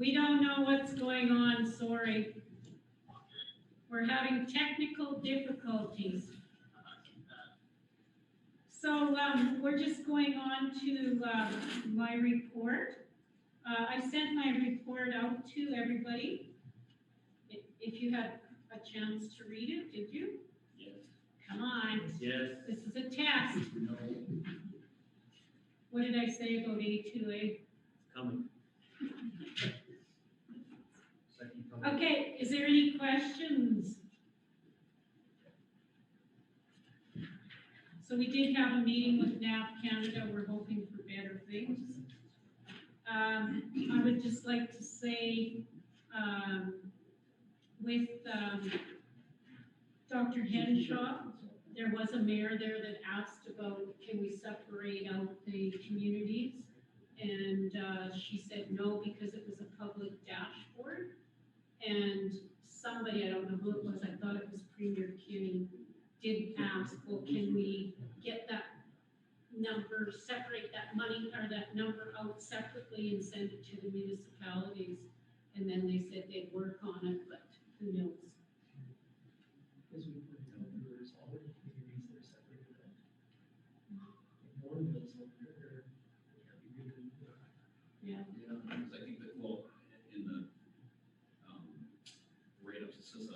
We don't know what's going on, sorry. We're having technical difficulties. So we're just going on to my report. I sent my report out to everybody. If you had a chance to read it, did you? Yes. Come on. Yes. This is a test. No. What did I say about A2A? Coming. Second coming. Okay, is there any questions? So we did have a meeting with NAP Canada. We're hoping for better things. I would just like to say, with Dr. Henshaw, there was a mayor there that asked about, can we separate out the communities? And she said no, because it was a public dashboard. And somebody, I don't know who it was, I thought it was Premier Kinney, did ask, well, can we get that number, separate that money or that number out separately and send it to the municipalities? And then they said they'd work on it, but who knows? As we pointed out, there's already communities that are separated out. In Warrenville's over there, they can't be really. Yeah. Yeah, because I think that, well, in the write-ups, it says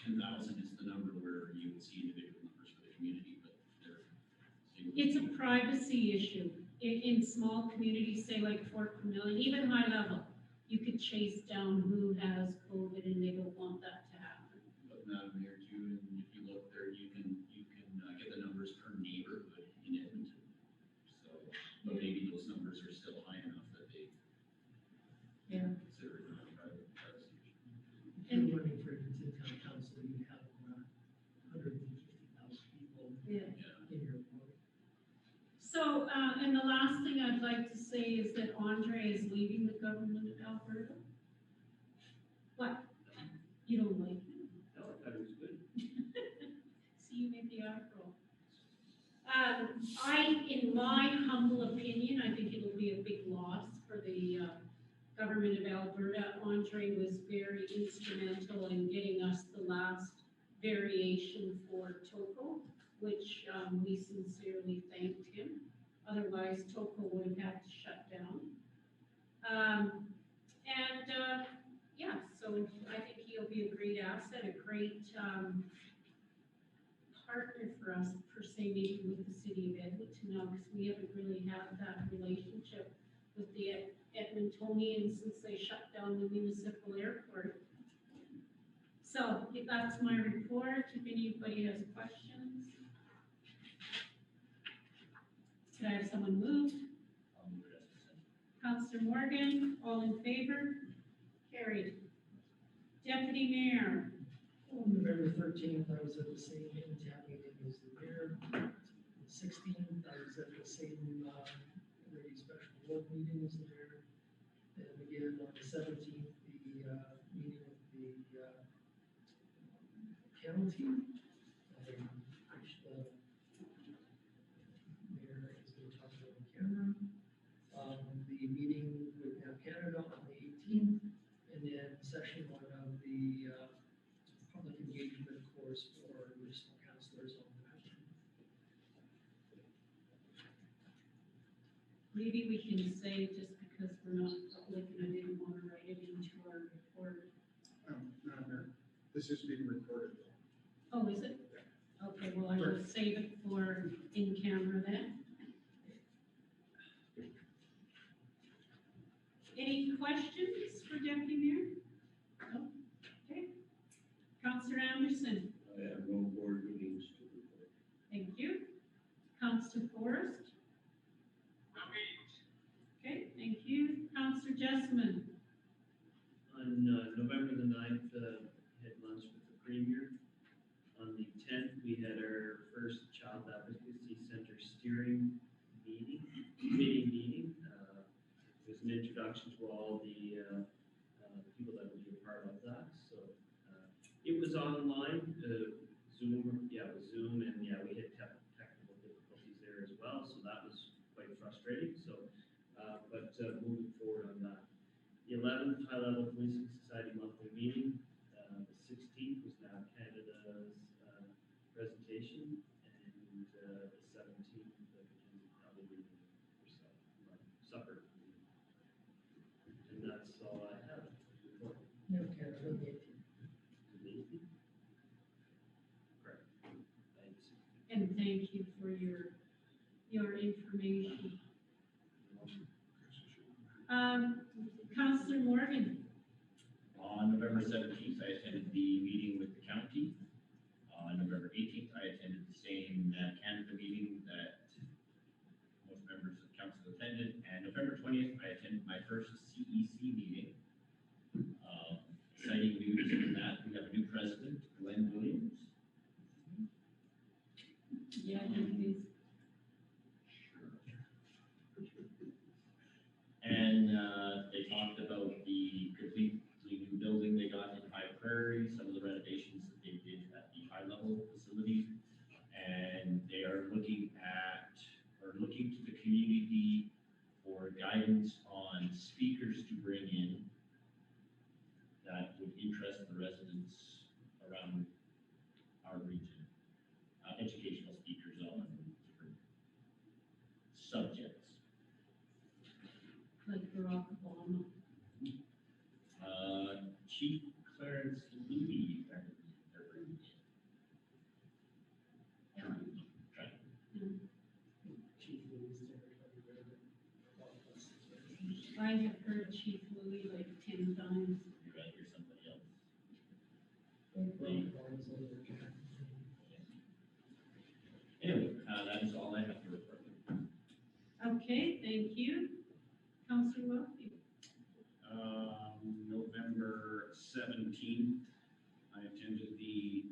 10,000 is the number where you would see individual numbers for the community, but they're. It's a privacy issue. In small communities, say like Fort Vermilion, even high level, you could chase down who has COVID and they don't want that to happen. But Madam Mayor, too, and if you look there, you can get the numbers per neighborhood in Edmonton. So, but maybe those numbers are still high enough that they consider it a private privacy issue. If you're running for Edmonton Town Council, you have 150,000 people Yeah. in your ward. So, and the last thing I'd like to say is that Andre is leaving the government of Alberta. What? You don't like him? No, I thought it was good. See, you made the article. In my humble opinion, I think it'll be a big loss for the government of Alberta. Andre was very instrumental in getting us the last variation for Toko, which we sincerely thanked him. Otherwise, Toko would have had to shut down. Yeah, so I think he'll be a great asset, a great partner for us, per se, maybe with the city of Edmonton now, because we haven't really had that relationship with the Edmontonians since they shut down the municipal airport. So that's my report. If anybody has questions. Could I have someone move? I'll move it as presented. Councillor Morgan, all in favor? Carried. Deputy Mayor, On November 13th, I was at the same in-town meeting as the mayor. The 16th, I was at the same committee special board meeting as the mayor. And again, on the 17th, the meeting of the county. Which the mayor is going to talk about on camera. The meeting with NAP Canada on the 18th, and then session one of the public engagement course for municipal councilors on the 19th. maybe we can say, just because we're not public and I didn't want to write it into our report. Madam Mayor, this is being recorded. Oh, is it? Okay, well, I will save it for in camera then. Any questions for Deputy Mayor? No? Okay. Councillor Anderson, I have no board meetings to report. thank you. Councillor Forrest? Okay, thank you. Councillor Jessamine? On November the 9th, had lunch with the Premier. On the 10th, we had our first Child Advocacy Center steering committee meeting. It was an introduction to all the people that would be a part of that. So it was online, Zoom, it was Zoom, and we had technical difficulties there as well. So that was quite frustrating. So, but moving forward on that. The 11th High-Level Policing Society monthly meeting, the 16th was now Canada's presentation, and the 17th, probably supper. And that's all I have. No, Canada, the 18th. Correct. Thanks. And thank you for your information. Councillor Morgan, On November 17th, I attended the meeting with the county. On November 18th, I attended the same Canada meeting that most members of council attended. And November 20th, I attended my first CEC meeting. Exciting news in that we have a new president, Glenn Williams. yeah, he is. And they talked about the completely new building they got in High Prairie, some of the renovations that they did at the high-level facility. And they are looking to the community for guidance on speakers to bring in that would interest the residents around our region. Educational speakers on different subjects. Like Barack Obama. Chief Clarence Louis, they're bringing in. Trying. Chief Louis there, I have heard Chief Louis like 10 times. You'd rather hear somebody else. Anyway, that is all I have to report. Okay, thank you. Councillor Wilkie. November 17th, I attended the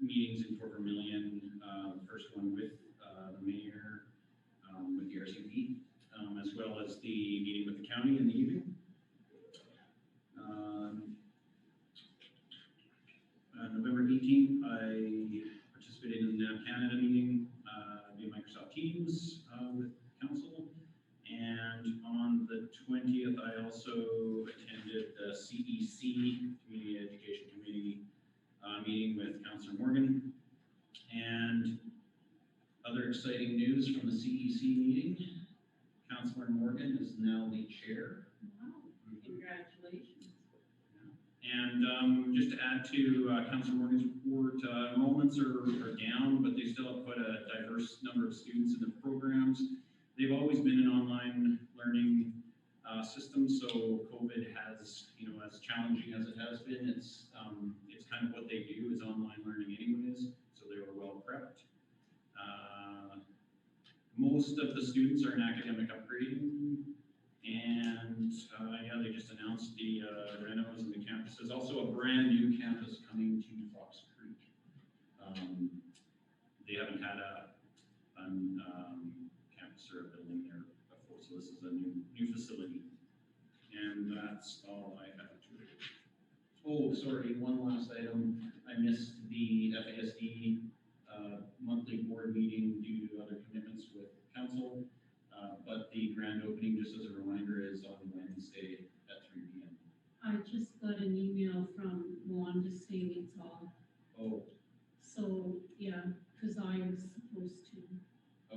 meetings in Fort Vermilion, the first one with the mayor, with the RCP, as well as the meeting with the county in the evening. November 18th, I participated in the Canada meeting via Microsoft Teams with council. And on the 20th, I also attended the CEC, Community Education Committee, meeting with Councillor Morgan. And other exciting news from the CEC meeting, Councillor Morgan is now the chair. Wow, congratulations. And just to add to Councillor Morgan's report, enrollments are down, but they still have quite a diverse number of students in the programs. They've always been an online learning system, so COVID has, as challenging as it has been, it's kind of what they do is online learning anyways, so they were well prepped. Most of the students are in academic upgrading, and yeah, they just announced the renos in the campus. There's also a brand new campus coming to Fox Creek. They haven't had a campus or a building there before, so this is a new facility. And that's all I have to report. Oh, sorry, one last item. I missed the FASD monthly board meeting due to other commitments with council. But the grand opening, just as a reminder, is on Wednesday at 3 p.m. I just got an email from Wanda saying it's off. Oh, So, yeah, because I was supposed to.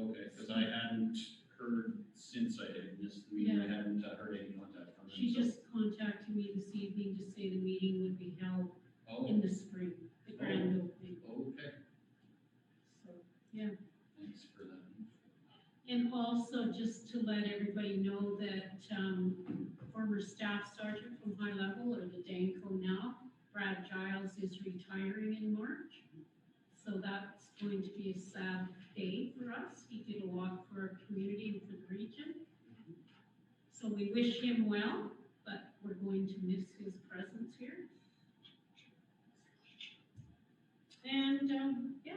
okay, because I hadn't heard since I had missed the meeting, I hadn't heard any contact from them. She so- just contacted me this evening to say the meeting would be held Oh, in the spring, the grand opening. okay, So, yeah. thanks for that. And also, just to let everybody know that former staff sergeant from High Level, or the Danco now, Brad Giles, is retiring in March. So that's going to be a sad day for us. He did a lot for our community and for the region. So we wish him well, but we're going to miss his presence here. And, yeah,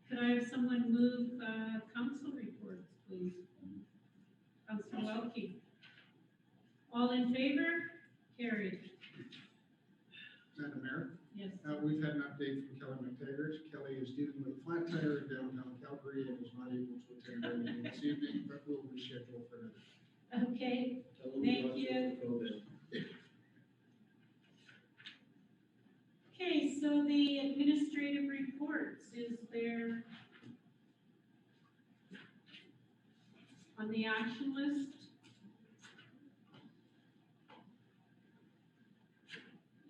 could I have someone move council reports, please? Councilor Welke. All in favor? Carried. Madam Mayor, Yes. we've had an update from Kelly McTaggart. Kelly is dealing with a flat tire in downtown Calgary and is not able to attend our meeting this evening, but will reschedule for another. Okay, thank you. COVID. COVID. Okay, so the administrative reports, is there on the action list?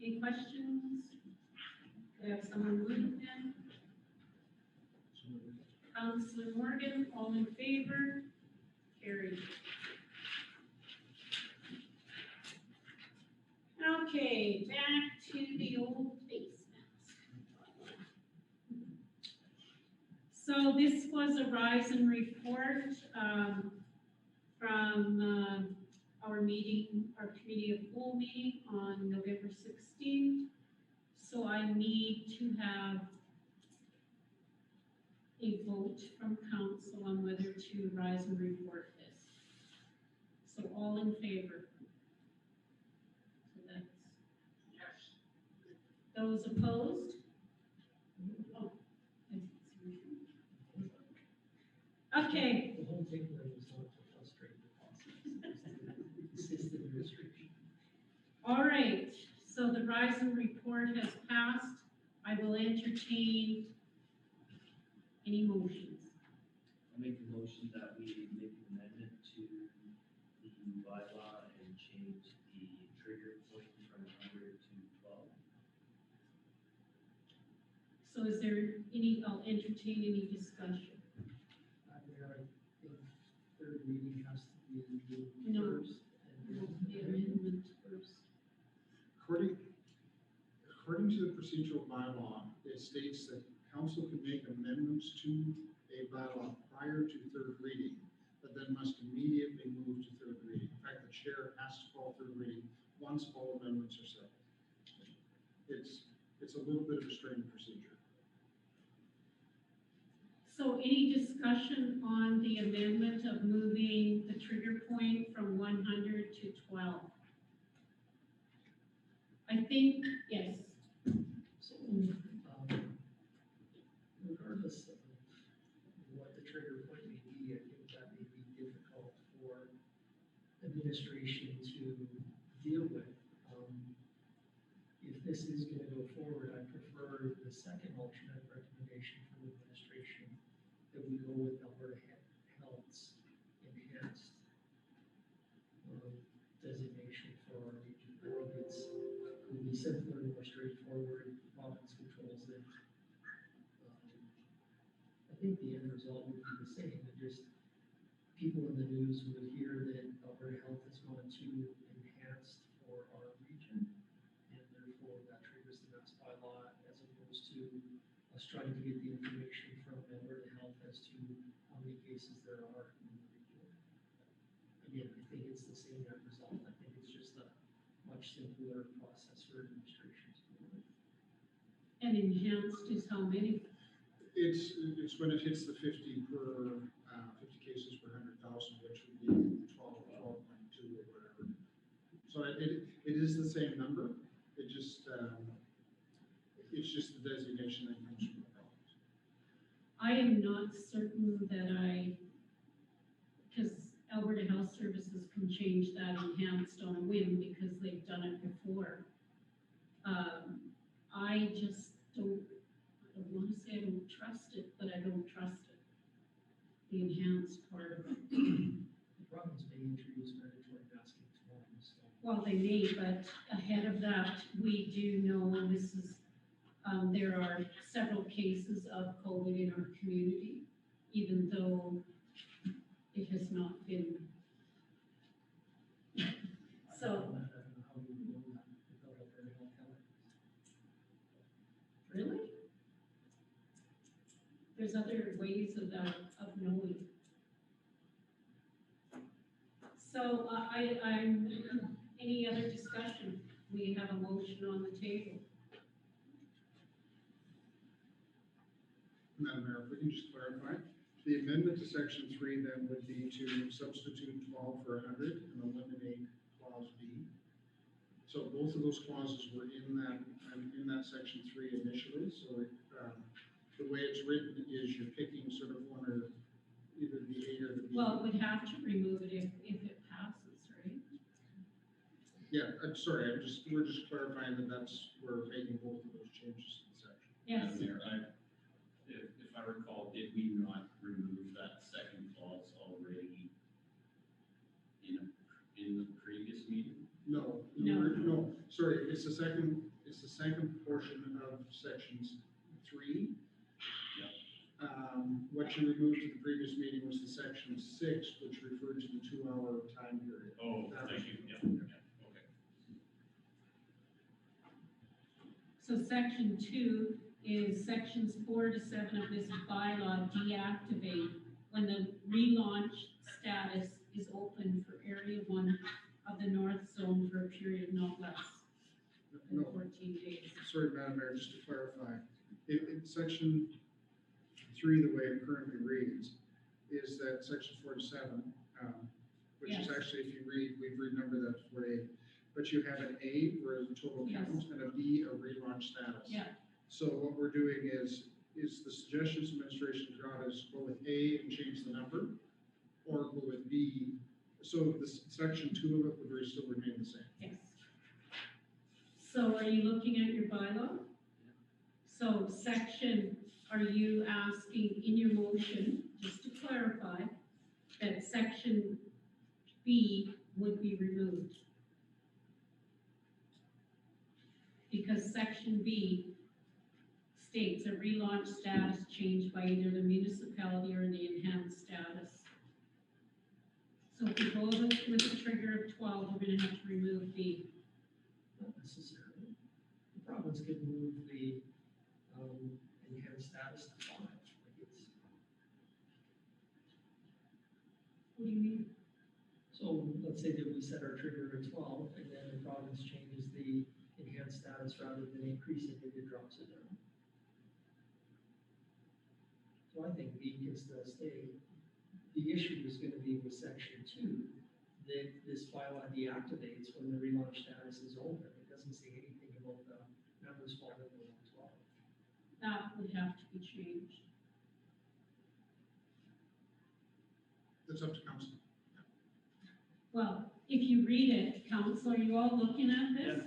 Any questions? Do I have someone move in? Councilor Morgan, all in favor? Carried. Okay, back to the old basement. So this was a rise and report, from, our meeting, our committee of whole meeting on November 16th. So I need to have a vote from council on whether to rise and report this. So all in favor? So that's yes. Those opposed? Oh, I didn't see you. Okay, The whole thing was not to frustrate the process. It's just the administration. all right, so the rise and report has passed. I will entertain any motions. I'll make a motion that we make an amendment to the bylaw and change the trigger point from 100 to 12. So is there any, I'll entertain any discussion. There, I think third reading has to be No. first. And The amendment first. According to the procedural bylaw, it states that council can make amendments to a bylaw prior to third reading, but then must immediately move to third reading. In fact, the chair has to call third reading once all amendments are settled. It's a little bit of a strange procedure. So any discussion on the amendment of moving the trigger point from 100 to 12? I think, yes. So, regardless of what the trigger point may be, I think that may be difficult for administration to deal with. If this is gonna go forward, I prefer the second alternate recommendation from administration, that we go with Alberta Health's enhanced designation for our region. I think it would be simpler, more straightforward, the province controls it. I think the end result would be the same, but just people in the news would hear that Alberta Health has gone to enhanced for our region, and therefore that triggers the mass bylaw, as opposed to us trying to get the information from Alberta Health as to how many cases there are in the region. Again, I think it's the same end result. I think it's just a much simpler process for administration to do it. And enhanced is how many? It's when it hits the 50 cases per 100,000, which would be 12.2 or whatever. So it is the same number. It just, it's just the designation that comes from the province. I am not certain that because Alberta Health Services can change that enhanced on a whim because they've done it before. I just don't, I don't want to say I don't trust it, but I don't trust it. The enhanced part of it. The province may introduce mandatory masking tomorrow, so. Well, they may, but ahead of that, we do know, and this is, there are several cases of COVID in our community, even though it has not been. So, I don't know how we would know that without Alberta Health telling us. really? There's other ways of knowing. So, I'm, any other discussion? We have a motion on the table. Madam Mayor, if we can just clarify, the amendment to section 3 then would be to substitute 12 for 100 and eliminate clause B. So both of those clauses were in that section 3 initially, so the way it's written is you're picking sort of one or either the A or the B. Well, it would have to remove it if it passes, right? Yeah, I'm sorry, we're just clarifying that we're making both of those changes to the section. Yes, Madam Mayor, if I recall, did we not remove that second clause already in the previous meeting? No, No. no, sorry, it's the second portion of sections 3. What you removed at the previous meeting was the section 6, which referred to the 2-hour time period. Oh, That thank was- you, yeah, okay. so section 2 is sections 4 to 7 of this bylaw deactivate when the relaunch status is open for area 1 of the north zone for a period not less than No, 14 days. sorry, Madam Mayor, just to clarify, in section 3, the way it currently reads, is that section 4 to 7, which is Yes. actually, if you read, we've renumbered that for A, but you have an A for a total Yes. count, and a B, a relaunch status. Yeah. So what we're doing is the suggestions administration got is go with A and change the number, or go with B. So this section 2 of it would still remain the same. Yes. So are you looking at your bylaw? So are you asking in your motion, just to clarify, that section B would be removed? Because section B states a relaunch status changed by either the municipality or the enhanced status. So if we go with a trigger of 12, we're gonna have to remove B. Not necessarily. The province could move the, enhanced status to 5. Like it's, What do you mean? so let's say that we set our trigger at 12, and then the province changes the enhanced status rather than increasing it, it drops it down. So I think B can still stay. The issue is gonna be with section 2, that this bylaw deactivates when the relaunch status is open. It doesn't say anything about the members falling below 12. That would have to be changed. That's up to council. Well, if you read it, council, are you all looking at this?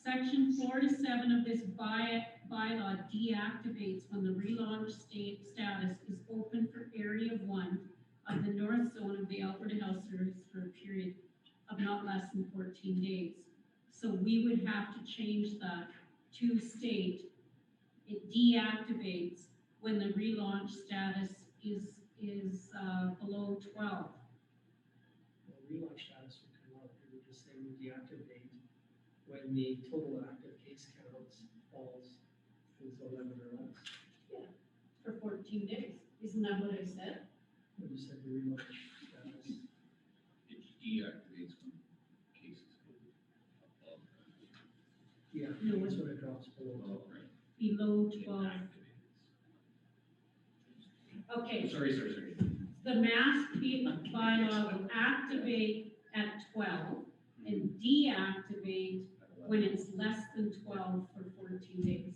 Section 4 to 7 of this bylaw deactivates when the relaunch status is open for area 1 of the north zone of the Alberta Health Service for a period of not less than 14 days. So we would have to change that to state it deactivates when the relaunch status is below 12. Well, relaunch status would come out, it would just say we deactivate when the total active case counts falls is 11 or less. For 14 days. Isn't that what I said? We just said the relaunch status. It deactivates when cases go above. Yeah, No, that's when it drops below. Oh, right. Below It 12. activates. Okay, Sorry. the mass bylaw will activate at 12 and deactivate when it's less than 12 for 14 days.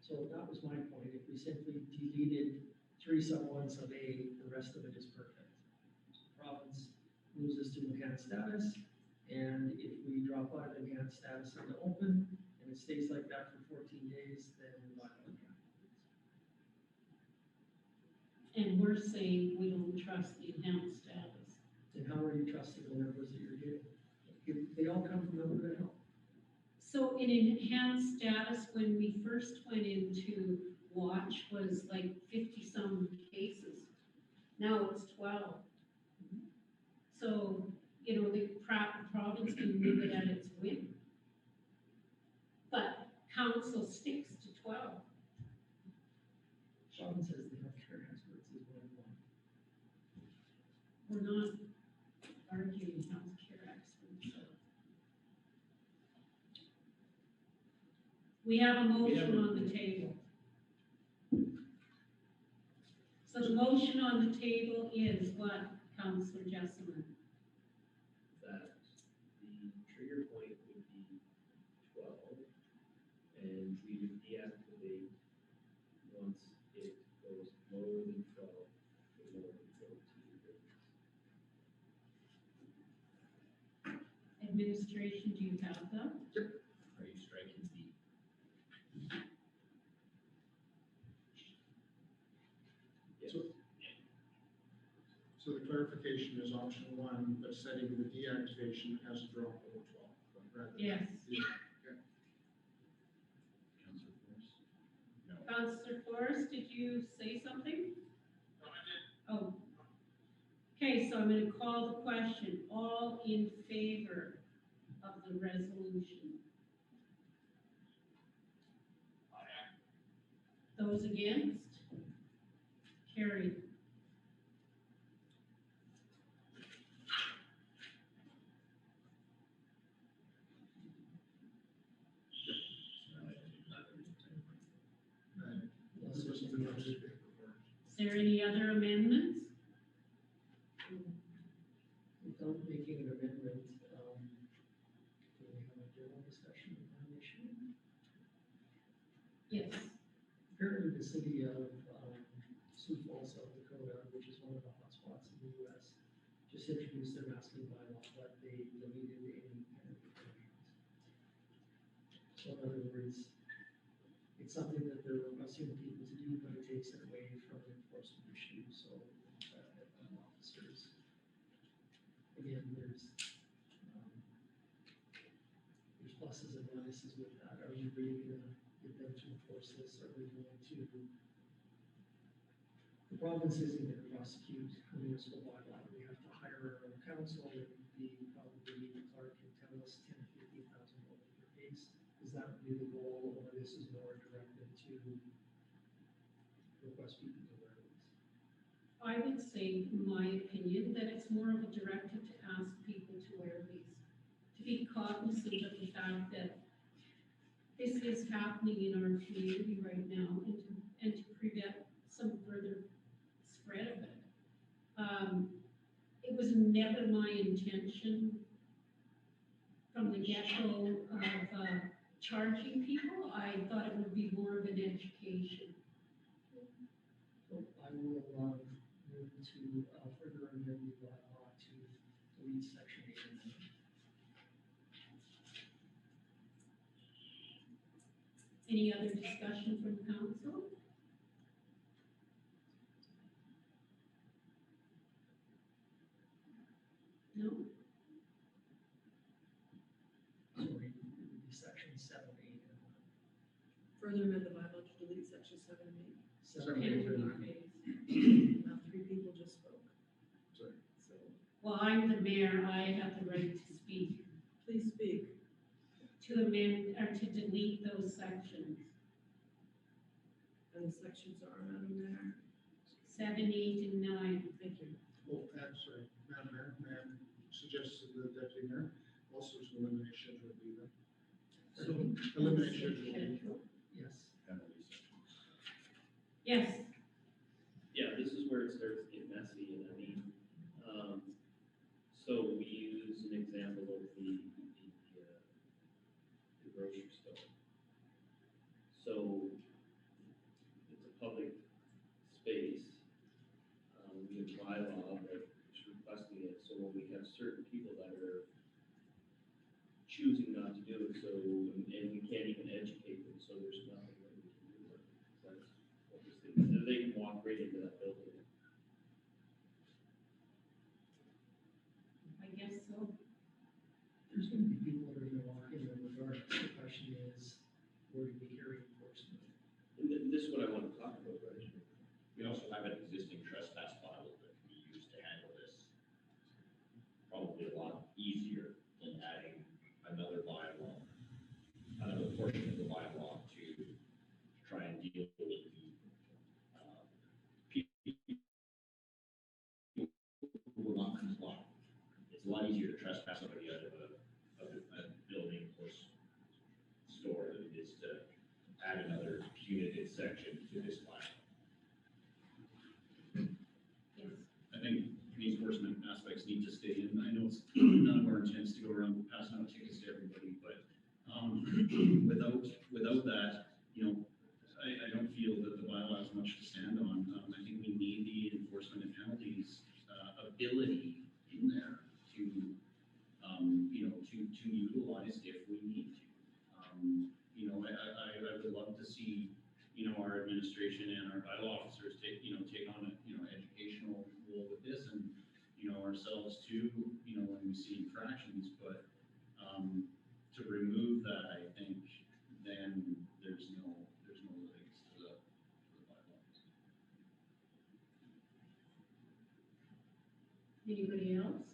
So that was my point, if we simply deleted 3 sub 1 sub A, the rest of it is perfect. Province moves us to enhanced status, and if we drop out of enhanced status into open, and it stays like that for 14 days, then the bylaw deactivates. And we're saying we don't trust the enhanced status. And how are you trusting the numbers that you're getting? They all come from Alberta Health. So in enhanced status, when we first went into watch, was like 50-some cases. Now it's 12. So, the province can move it at its whim. But council sticks to 12. Province says the healthcare experts is one of them. We're not arguing healthcare experts. So. We have a motion on the table. So the motion on the table is what, Councillor Jessamine? That the trigger point would be 12, and we would deactivate once it goes lower than 12 for more than 14 days. administration, do you have them? Are you striking B? So the clarification is option one, but setting the deactivation as a drop below 12. rather than- Yes. Councilor Force? No. Councillor Forrest, did you say something? Oh. Okay, so I'm gonna call the question. All in favor of the resolution? Those against? Carried. This was the notice before. Is there any other amendments? Without making an amendment, can we have a general discussion on that issue? Yes. Apparently, the city of Sioux Falls, South Dakota, which is one of the hotspots in the US, just introduced their masking bylaw, but they deleted any penalty provisions. So in other words, it's something that they're requesting people to do, but it takes it away from the enforcement issue, so officers. Again, there's pluses and minuses with that. Are we really gonna get them to enforce this? Are we going to? The province isn't gonna prosecute a municipal bylaw. We have to hire our own counsel, and the probably Clark can tell us $10,000 to $15,000 per case. Is that really the goal, or this is more directed to request people to wear these? I would say, in my opinion, that it's more of a directive to ask people to wear these. To be cognizant of the fact that this is happening in our community right now and to prevent some further spread of it. It was never my intention from the get-go of charging people. I thought it would be more of an education. So I will move to further amend the bylaw to delete section 8 and 9. Any other discussion from council? No? So it would be section 7, 8, and 9. Further amend the bylaw to delete section 7 and 7, Okay. 8, and 9. 8. Now, 3 people just spoke. Sorry. So, Well, I'm the mayor, I have the right to speak, please speak. to amend, or to delete those sections, And the sections are, Madam Mayor. 7, 8, and 9. Thank you. Well, sorry, Madam Mayor, may I suggest to the deputy mayor also to eliminate schedule B then? So, Eliminate schedule B. yes. Penalty sections. Yes, Yeah, this is where it starts to get messy, and I mean, so we use an example of the grocery store. So it's a public space, we have bylaw that is requesting it, so when we have certain people that are choosing not to do it, so, and we can't even educate them, so there's nothing that we can do. That's what this thing, so they can walk right into that building. I guess so. There's going to be people that are going to walk in there regardless. The question is, where do we carry enforcement? And this is what I want to talk about, right? We also have an existing trespass bylaw that can be used to handle this. Probably a lot easier than adding another bylaw, another portion of the bylaw to try and deal with the people who will not comply. It's a lot easier to trespass somebody out of a building or store than it is to add another punitive section to this bylaw. Yes. I think the enforcement aspects need to stay in. I know it's none of our intents to go around passing out tickets to everybody, but, without that, you know, I don't feel that the bylaw has much to stand on. I think we need the enforcement and penalties, ability in there to, you know, to utilize if we need to. You know, I would love to see, you know, our administration and our bylaw officers take on a, you know, educational role with this, and, you know, ourselves too, you know, when we see infractions, but, to remove that, I think, then there's no legs to the bylaws. Anybody else?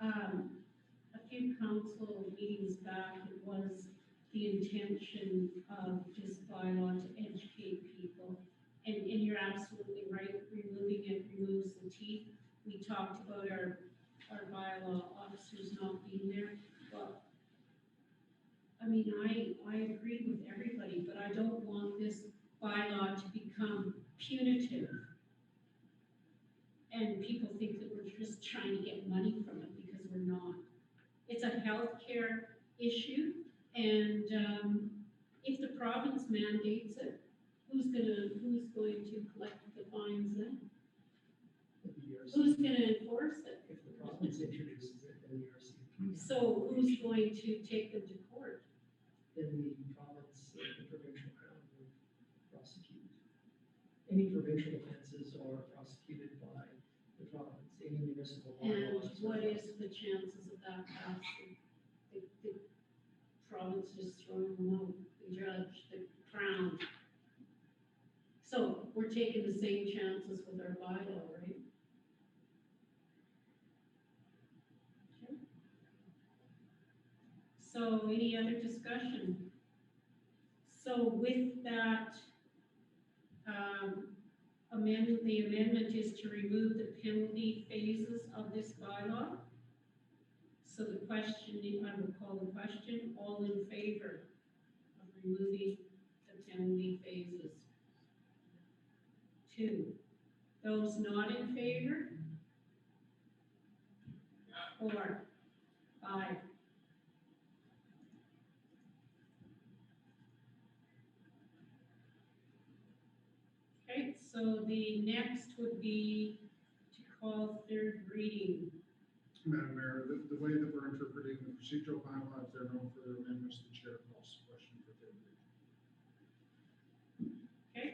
A few council meetings back, it was the intention of this bylaw to educate people. And you're absolutely right, removing it removes the teeth. We talked about our bylaw officers not being there. Well, I mean, I agree with everybody, but I don't want this bylaw to become punitive. And people think that we're just trying to get money from it, because we're not. It's a healthcare issue, and, if the province mandates it, who's going to collect the fines then? The ERC, Who's gonna enforce it? if the province introduces it, then the ERCP. So who's going to take them to court? Then the province, the provincial crown will prosecute. Any provincial offenses are prosecuted by the province, any municipal And bylaws. what is the chances of that passing? The province just throwing them out, the judge, the crown. So we're taking the same chances with our bylaw, right? Okay. So any other discussion? So with that, the amendment is to remove the penalty phases of this bylaw. So the question, I will call the question, all in favor of removing the penalty phases? 2. Those not in favor? 4. 5. Okay, so the next would be to call third reading. Madam Mayor, the way that we're interpreting the procedural bylaw, if there are no further amendments, the chair calls the question for third reading. Okay?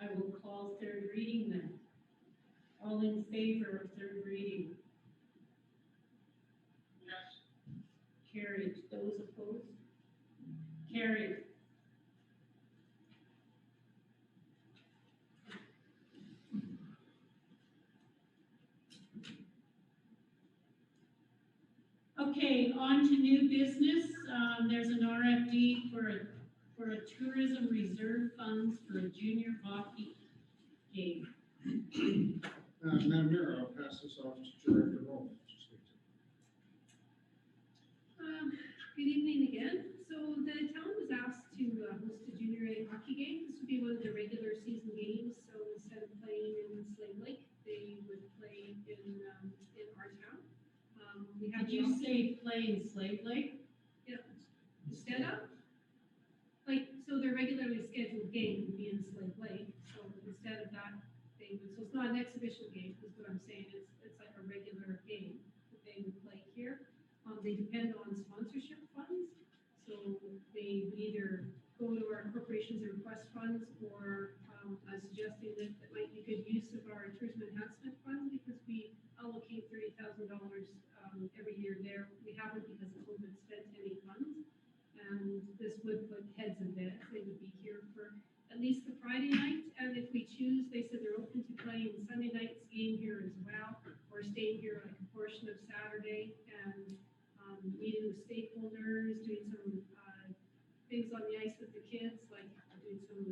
I will call third reading then. All in favor of third reading? Yes. Carried. Those opposed? Carried. Okay, on to new business. There's an RFD for a tourism reserve funds for a junior hockey game. Madam Mayor, I'll pass this off to Director Hall. Good evening again. So the town was asked to host a junior A hockey game. This would be one of the regular season games. So instead of playing in Slave Lake, they would play in our town. We have Did you say play in Slave Lake? instead of, like, so their regularly scheduled game would be in Slave Lake. So instead of that, they would, so it's not an exhibition game, is what I'm saying. It's like a regular game that they would play here. They depend on sponsorship funds. So they would either go to our corporations and request funds, or I'm suggesting that might be good use of our tourism enhancement fund, because we allocate $30,000 every year there. We haven't, because of COVID, spent any funds. And this would put heads in bed. They would be here for at least the Friday night. And if we choose, they said they're open to playing Sunday night's game here as well, or staying here like a portion of Saturday and meeting with stakeholders, doing some things on the ice with the kids, like doing some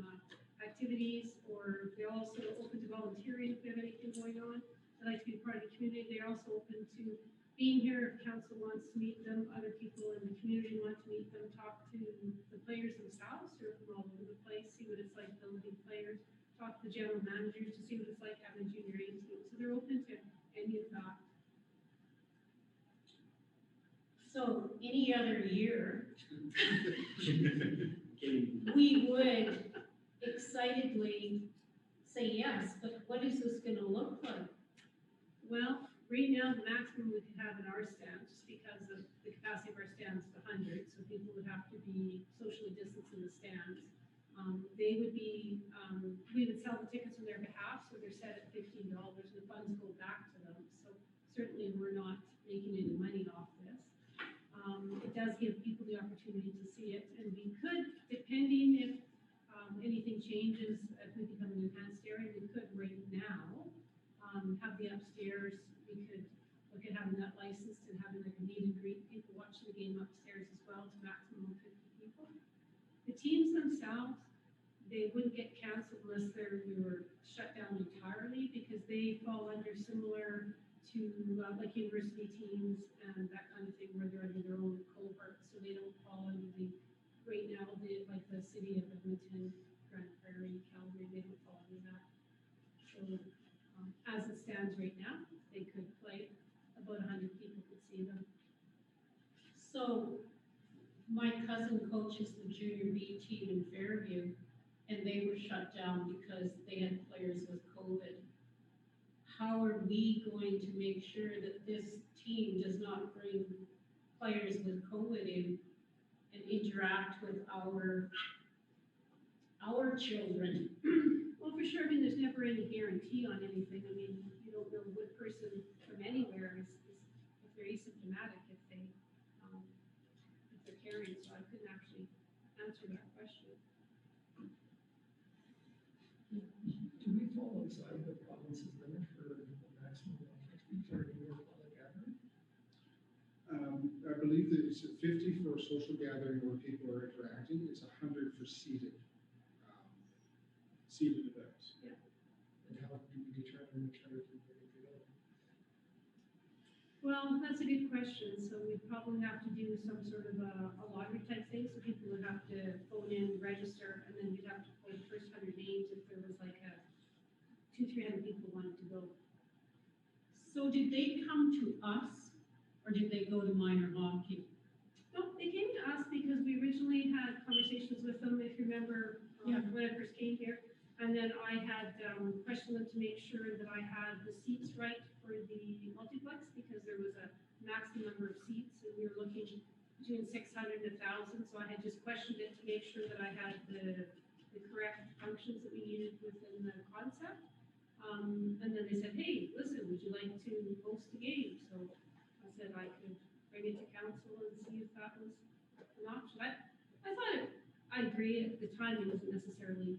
activities, or they're also open to volunteering if they have anything going on. They like to be part of the community. They're also open to being here if council wants to meet them, other people in the community want to meet them, talk to the players themselves, who are from all over the place, see what it's like building players, talk to the general managers to see what it's like having a junior A team. So they're open to any of that. So any other year, we would excitedly say yes, but what is this gonna look like? Well, right now, the maximum we could have in our stand, just because of the capacity of our stands is 100, so people would have to be socially distanced in the stands. They would be, we would sell the tickets on their behalf, so they're set at $15, and the funds go back to them. So certainly, we're not making any money off this. It does give people the opportunity to see it, and we could, depending if anything changes, if we become an enhanced area, we could right now have the upstairs. We could look at having that licensed and having like a meet and greet, people watching the game upstairs as well to maximum of 50 people. The teams themselves, they wouldn't get canceled unless we were shut down entirely, because they fall under similar to like university teams and that kind of thing, where they're under their own cohort, so they don't fall under the, right now, like the city of Edmonton, Grand Prairie, Calgary, they don't fall under that. So, as it stands right now, they could play, about 100 people could see them. So my cousin coaches the junior B team in Fairview, and they were shut down because they had players with COVID. How are we going to make sure that this team does not bring players with COVID in and interact with our children? Well, for sure, I mean, there's never any guarantee on anything. I mean, you don't know what person from anywhere is if they're asymptomatic, if they're carrying, so I couldn't actually answer that question. Do we fall outside of the province's limit for the maximum of 50 for a year public gathering? I believe that it's 50 for a social gathering where people are interacting, it's 100 for seated events. And how do we determine which 100 people are going to go? Well, that's a good question. So we'd probably have to do some sort of a lottery type thing. So people would have to phone in, register, and then we'd have to pull the first 100 names if there was like 200-300 people wanted to go. So did they come to us, or did they go to minor hockey? No, they came to us because we originally had conversations with them, if you remember, when I first came here. And then I had questioned them to make sure that I had the seats right for the multiplex, because there was a maximum number of seats, and we were looking between 600 and 1,000. So I had just questioned it to make sure that I had the correct functions that we needed within the concept. And then they said, hey, listen, would you like to host a game? So I said I could bring it to council and see if that was an option. I thought I agree, at the time it wasn't necessarily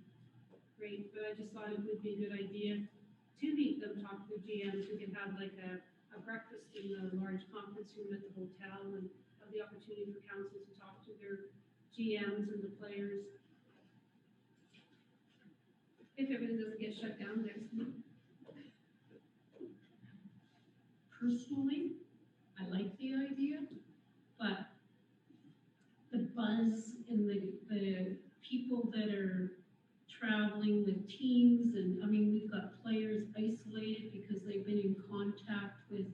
great, but I just thought it would be a good idea to meet them, talk to the GMs. We could have like a breakfast in the large conference room at the hotel, and have the opportunity for council to talk to their GMs and the players. If everything doesn't get shut down next week. Personally, I like the idea, but the buzz and the people that are traveling with teams, and I mean, we've got players isolated because they've been in contact with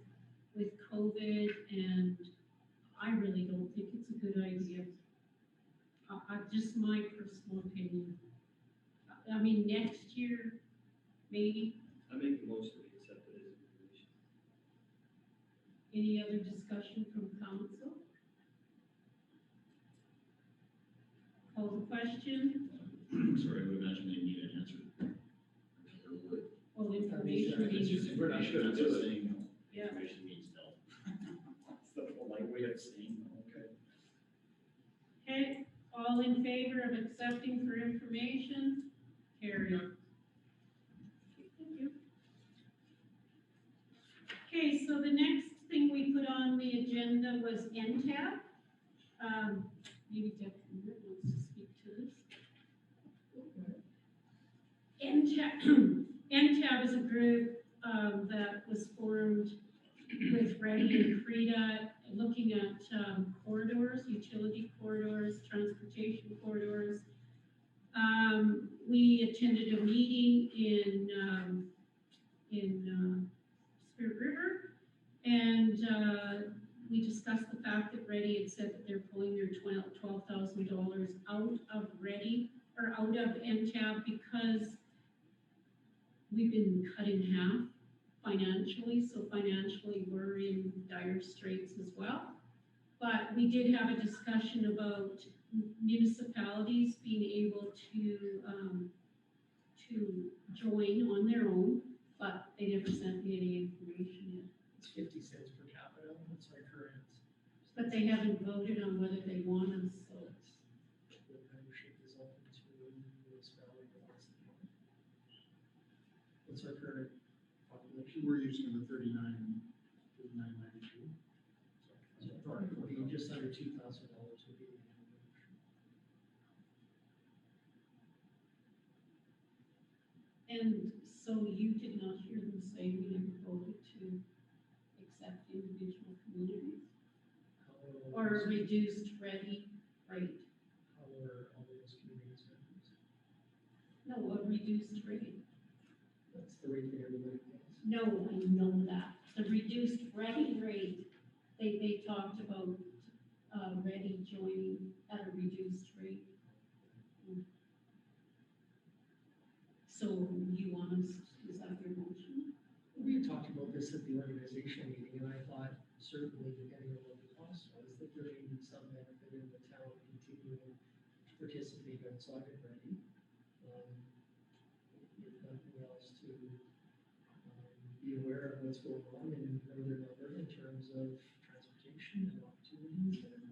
COVID, and I really don't think it's a good idea. Just my personal opinion. I mean, next year, maybe. I make the most of it, accept it as information. Any other discussion from council? Call the question. Sorry, I would imagine they need an answer. Well, information It's means, just information, that's what I'm saying, no. yeah. Information means no. That's the polite way of saying, no. Okay. Okay, all in favor of accepting for information? Carry on. Thank you. Okay, so the next thing we put on the agenda was NTAB. Maybe Deb wants to speak to this. NTAB is a group that was formed with Reddy and Frida, looking at corridors, utility corridors, transportation corridors. We attended a meeting in Spirit River, and we discussed the fact that Reddy had said that they're pulling their $12,000 out of Reddy, or out of NTAB, because we've been cut in half financially, so financially, we're in dire straits as well. But we did have a discussion about municipalities being able to join on their own, but they never sent me any information yet. It's 50 cents per capita, that's our current. But they haven't voted on whether they want us, so. The membership is open to municipality that wants to join. What's our current population? We're using the 39.92. So it would be just under $2,000 would be the annual membership. And so you did not hear them say we never voted to accept individual communities How or are a reduced ready rate? how are all those communities members? No, a reduced rate. That's the rate that everybody pays. No, I know that. The reduced ready rate, they talked about, ready joining at a reduced rate. So you want us, is that your motion? We had talked about this at the organizational meeting, and I thought certainly depending on what the cost was, that there may be some benefit in the town continuing to participate on Socket Ready. If nothing else, to be aware of what's going on in Northern Alberta in terms of transportation and opportunities and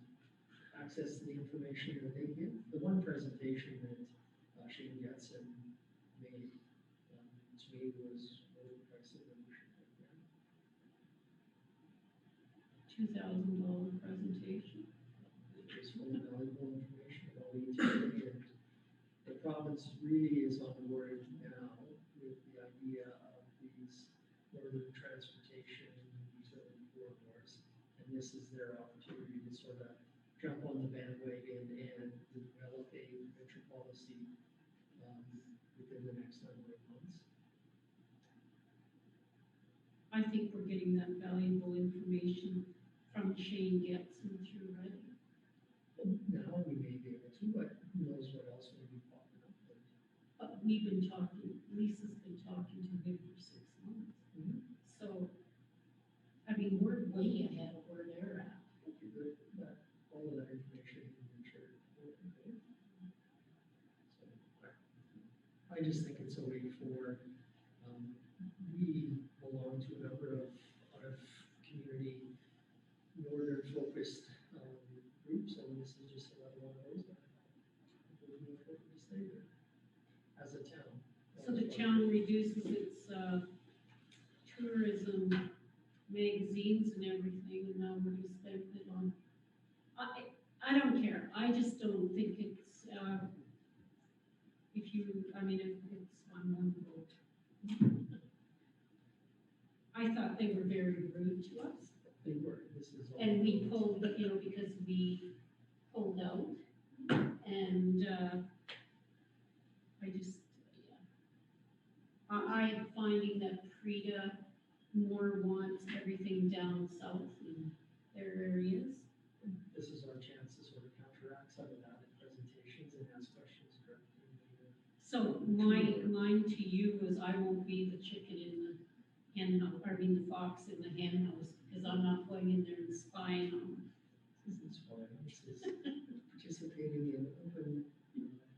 access to the information that they give. The one presentation that Shane Getson made to me was the price of membership right there. $2,000 presentation. It's really valuable information about ETA, and the province really is on board now with the idea of these northern transportation utility corridors. And this is their opportunity to sort of jump on the bandwagon and develop a provincial policy within the next number of months. I think we're getting that valuable information from Shane Getson through Ready. Now we may be able to, but who knows what else may be popping up. But we've been talking, Lisa's been talking to him for 6 months. Mhm. So, I mean, we're way ahead of where they're at. Okay, good, but all of that information can be shared. So, I just think it's a way for, we belong to a number of out of community, northern focused, groups, and this is just another one of those that will be important to stay there as a town. So the town reduces its, tourism magazines and everything, and now we're gonna spend it on, I don't care, I just don't think it's, if you, I mean, if it's one vote. I thought they were very rude to us, They were, this is all. and we pulled, because we pulled out, and, I just, yeah. I'm finding that Preta more wants everything down south in their areas. This is our chance to sort of counteract some of that in presentations and ask questions directly. So mine to you was I won't be the chicken in the hen house, the fox in the hen house, because I'm not going in there and spying on them. This is fine, this is participating in open debate.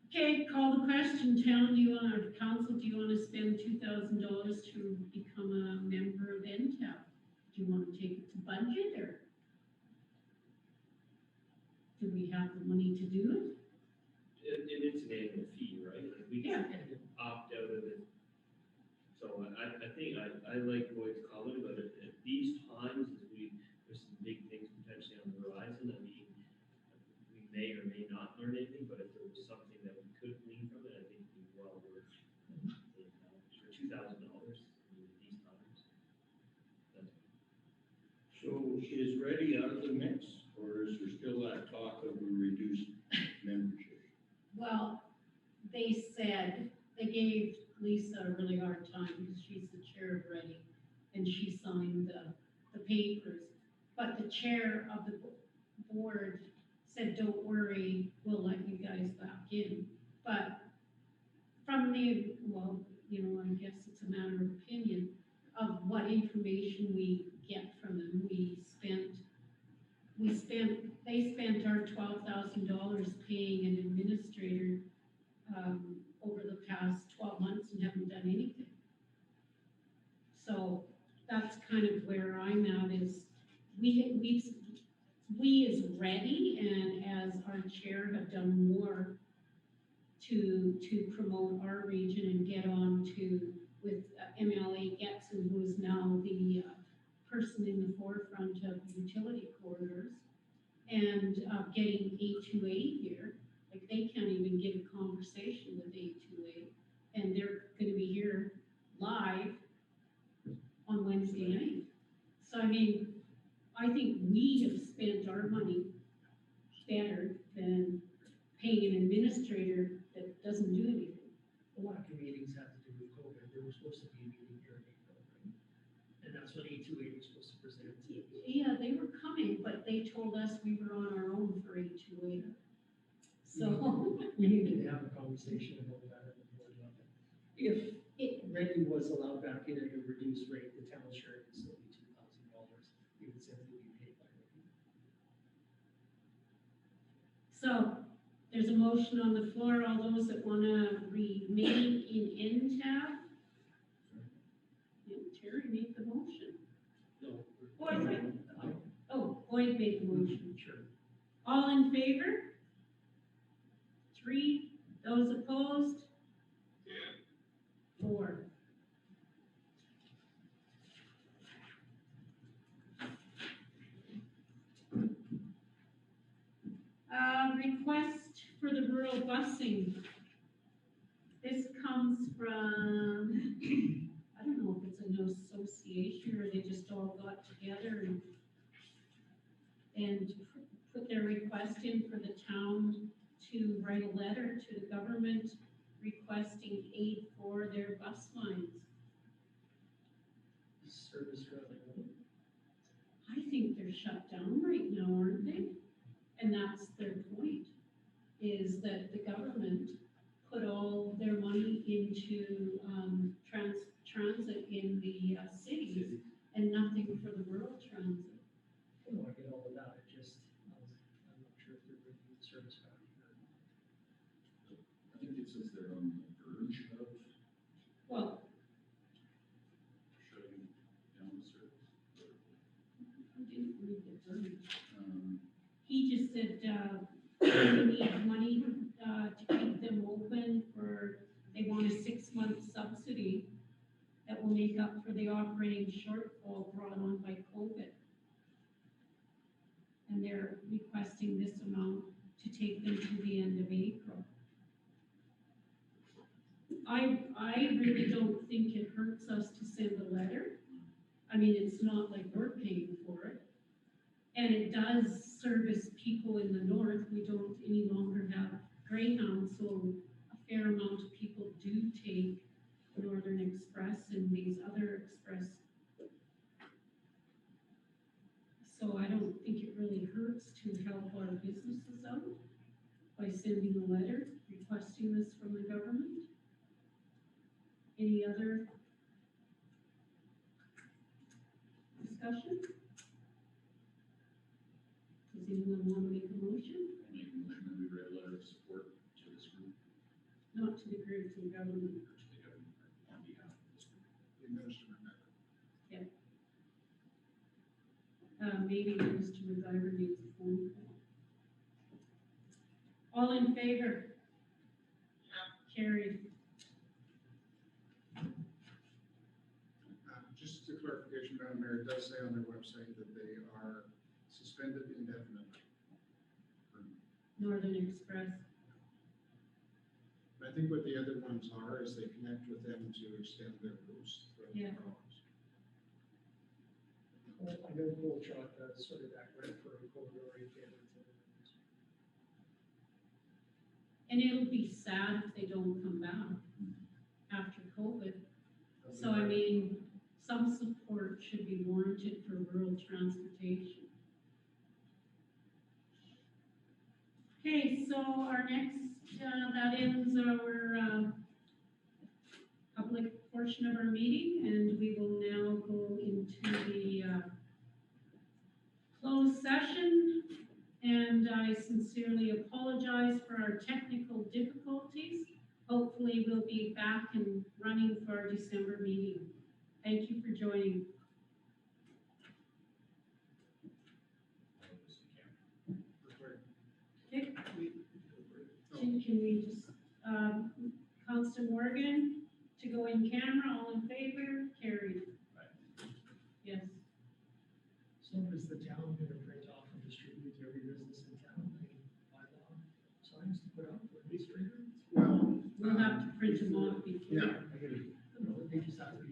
Okay, call the question, town, do you want, or council, do you want to spend $2,000 to become a member of NTAP? Do you want to take it to budget, or do we have the money to do it? And it's an annual fee, right? Like we Yeah. can opt out of it. So I think I like Boyd's comment about it, at these times, as there's some big things potentially on the horizon, I mean, we may or may not learn anything, but if there was something that we could glean from it, I think it'd be well worth it. For $2,000 in these times. So is Ready out of the mix, or is there still that talk of a reduced membership? Well, they said, they gave Lisa a really hard time because she's the chair of Ready, and she signed the papers. But the chair of the board said, don't worry, we'll let you guys back in. But from you know, I guess it's a matter of opinion of what information we get from them. They spent our $12,000 paying an administrator, over the past 12 months and haven't done anything. So that's kind of where I'm at is we as Ready and as our chair have done more to promote our region and get on to, with MLA Getson, who is now the person in the forefront of utility corridors, and getting A2A here. Like, they can't even get a conversation with A2A, and they're gonna be here live on Wednesday night. So, I mean, I think we have spent our money better than paying an administrator that doesn't do anything. A lot of meetings have to do with COVID. There was supposed to be a meeting here in April, right? And that's what A2A was supposed to present. Yeah, they were coming, but they told us we were on our own for A2A. So, We needed to have a conversation about that at the board level. If Ready was allowed back in at a reduced rate, the town share would still be $2,000. It would simply be paid by Ready. so there's a motion on the floor. All those that wanna remain in NTAB? Yeah, Terry made the motion. No. Oh, I thought- Oh, Boyd made the motion. Sure. All in favor? 3, those opposed? 4. Request for the rural busing. This comes from, I don't know if it's an association or they just all got together and put their request in for the town to write a letter to the government requesting aid for their bus lines. Service revenue. I think they're shut down right now, aren't they? And that's their point, is that the government put all their money into, transit in the cities and nothing for the rural transit. I don't want to get all of that. It just, I'm not sure if they're bringing the service back here. I think it says they're on the verge of Well, shutting down the service. I didn't read the verbiage. Um, He just said, we need money, to keep them open for, they want a 6-month subsidy that will make up for the operating shortfall brought on by COVID. And they're requesting this amount to take them to the end of April. I really don't think it hurts us to send a letter. I mean, it's not like we're paying for it. And it does service people in the north. We don't any longer have Greyhound, so a fair amount of people do take Northern Express and these other express. So I don't think it really hurts to help our businesses out by sending a letter requesting this from the government. Any other discussion? Does anyone want to make a motion? I'll make a motion that we write a letter of support to this group, Not to the group, to the government. or to the government on behalf of this group. The administrator. Maybe Mr. McIver needs a phone call. All in favor? Carried. Just a clarification, Madam Mayor, it does say on their website that they are suspended indefinitely. Northern Express. And I think what the other ones are is they connect with them to extend their routes throughout the Yeah. province. I know Gold Shot does sort of that grant for a corridor in Edmonton. And it'll be sad if they don't come back after COVID. So I mean, some support should be warranted for rural transportation. Okay, so our next, that ends our, public portion of our meeting, and we will now go into the closed session. And I sincerely apologize for our technical difficulties. Hopefully, we'll be back and running for our December meeting. Thank you for joining. Okay, can we just, Constance Morgan to go in camera, all in favor, carried. Yes. So is the town gonna print off and distribute to every business in town, like, by law, signs to put up for administrator? Well, We'll have to print them off before. yeah, I don't know, they just have to be